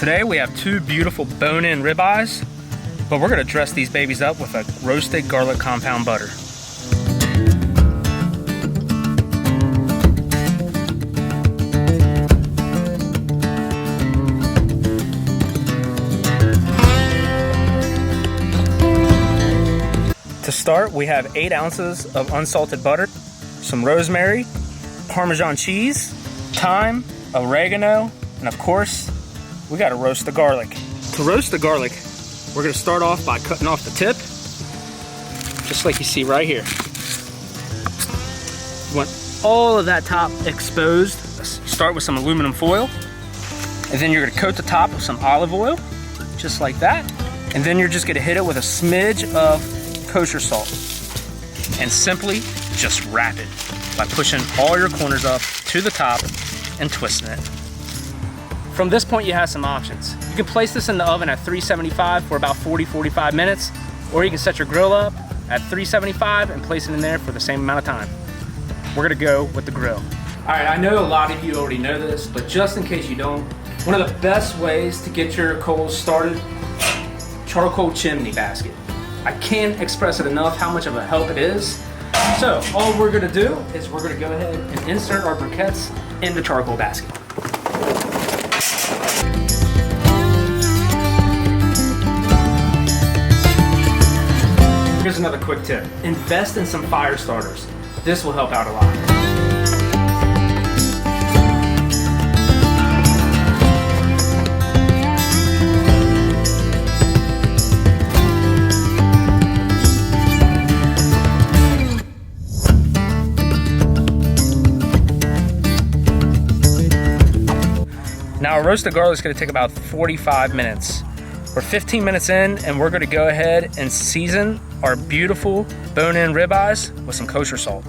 Today we have two beautiful bone-in ribeyes, but we're gonna dress these babies up with a roasted garlic compound butter. To start, we have 8 ounces of unsalted butter, some rosemary, Parmesan cheese, thyme, oregano, and of course, we gotta roast the garlic. To roast the garlic, we're gonna start off by cutting off the tip, just like you see right here. You want all of that top exposed. Start with some aluminum foil, and then you're gonna coat the top with some olive oil, just like that. And then you're just gonna hit it with a smidge of kosher salt, and simply just wrap it by pushing all your corners up to the top and twisting it. From this point, you have some options. You can place this in the oven at 375 for about 40-45 minutes, or you can set your grill up at 375 and place it in there for the same amount of time. We're gonna go with the grill. All right, I know a lot of you already know this, but just in case you don't, one of the best ways to get your coals started, charcoal chimney basket. I can't express it enough how much of a help it is. So all we're gonna do is we're gonna go ahead and insert our briquettes in the charcoal basket. Here's another quick tip. Invest in some fire starters. This will help out a lot. Now our roasted garlic is going to take about 45 minutes. We're 15 minutes in, and we're going to go ahead and season our beautiful bone-in ribeyes with some kosher salt.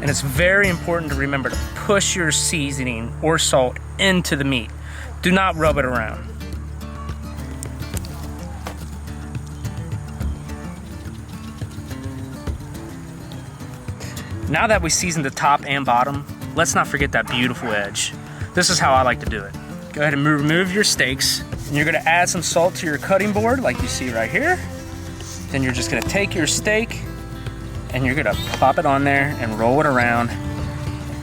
And it's very important to remember to push your seasoning or salt into the meat. Do not rub it around. Now that we seasoned the top and bottom, let's not forget that beautiful edge. This is how I like to do it. Go ahead and remove your steaks, and you're gonna add some salt to your cutting board like you see right here. Then you're just gonna take your steak and you're gonna plop it on there and roll it around.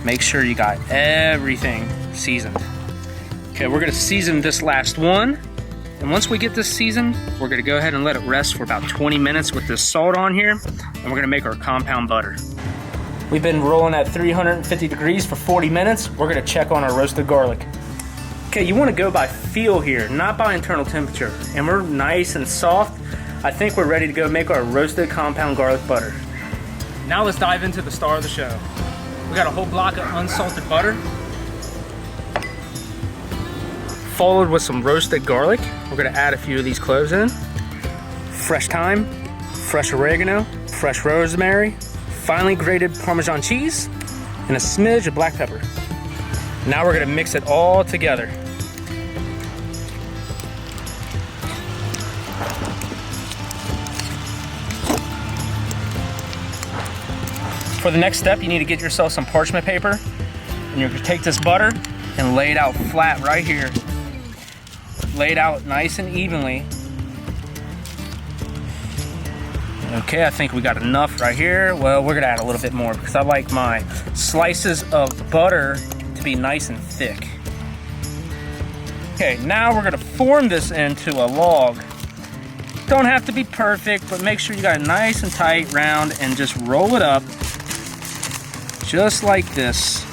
Make sure you got everything seasoned. Okay, we're gonna season this last one. And once we get this seasoned, we're gonna go ahead and let it rest for about 20 minutes with this salt on here, and we're gonna make our compound butter. We've been rolling at 350 degrees for 40 minutes. We're gonna check on our roasted garlic. Okay, you wanna go by feel here, not by internal temperature. And we're nice and soft. I think we're ready to go make our roasted compound garlic butter. Now let's dive into the star of the show. We got a whole block of unsalted butter, followed with some roasted garlic. We're gonna add a few of these cloves in. Fresh thyme, fresh oregano, fresh rosemary, finely grated Parmesan cheese, and a smidge of black pepper. Now we're gonna mix it all together. For the next step, you need to get yourself some parchment paper, and you're gonna take this butter and lay it out flat right here. Lay it out nice and evenly. Okay, I think we got enough right here. Well, we're gonna add a little bit more because I like my slices of butter to be nice and thick. Okay, now we're gonna form this into a log. Don't have to be perfect, but make sure you got it nice and tight, round, and just roll it up just like this.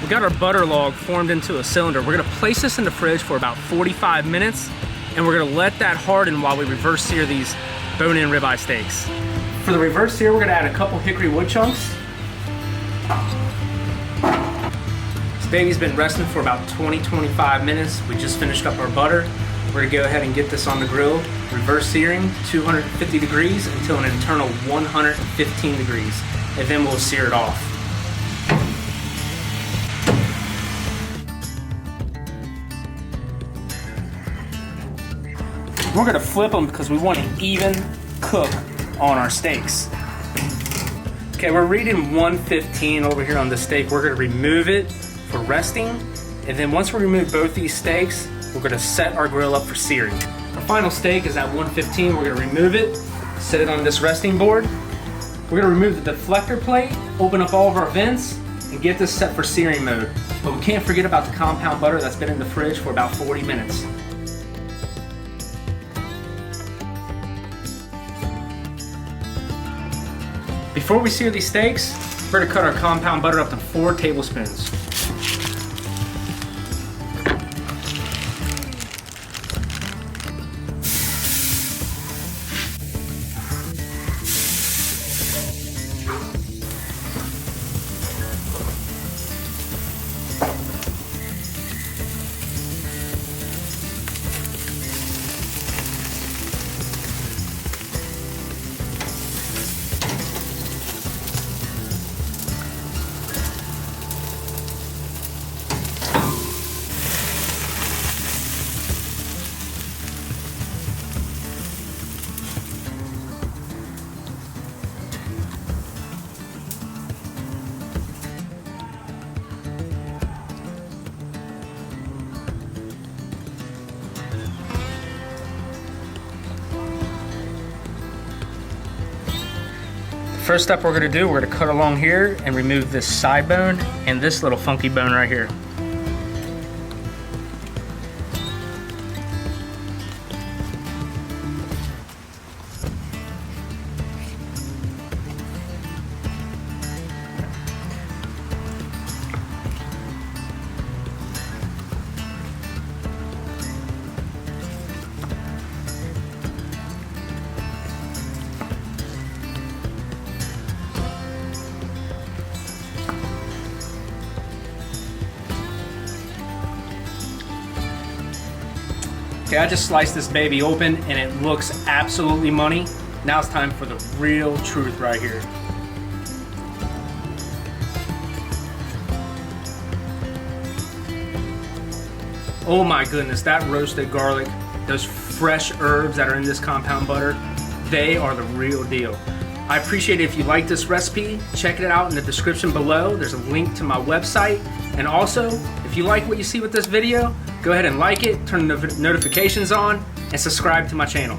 We got our butter log formed into a cylinder. We're gonna place this in the fridge for about 45 minutes, and we're gonna let that harden while we reverse sear these bone-in ribeye steaks. For the reverse sear, we're gonna add a couple hickory wood chunks. This baby's been resting for about 20-25 minutes. We just finished up our butter. We're gonna go ahead and get this on the grill, reverse searing 250 degrees until an internal 115 degrees, and then we'll sear it off. We're gonna flip them because we want an even cook on our steaks. Okay, we're reading 115 over here on the steak. We're gonna remove it for resting. And then once we remove both these steaks, we're gonna set our grill up for searing. Our final steak is at 115. We're gonna remove it, set it on this resting board. We're gonna remove the deflector plate, open up all of our vents, and get this set for searing mode. But we can't forget about the compound butter that's been in the fridge for about 40 minutes. Before we sear these steaks, we're gonna cut our compound butter up to 4 tablespoons. First step we're gonna do, we're gonna cut along here and remove this side bone and this little funky bone right here. Okay, I just sliced this baby open and it looks absolutely money. Now it's time for the real truth right here. Oh my goodness, that roasted garlic, those fresh herbs that are in this compound butter, they are the real deal. I appreciate it if you like this recipe. Check it out in the description below. There's a link to my website. And also, if you like what you see with this video, go ahead and like it, turn the notifications on, and subscribe to my channel.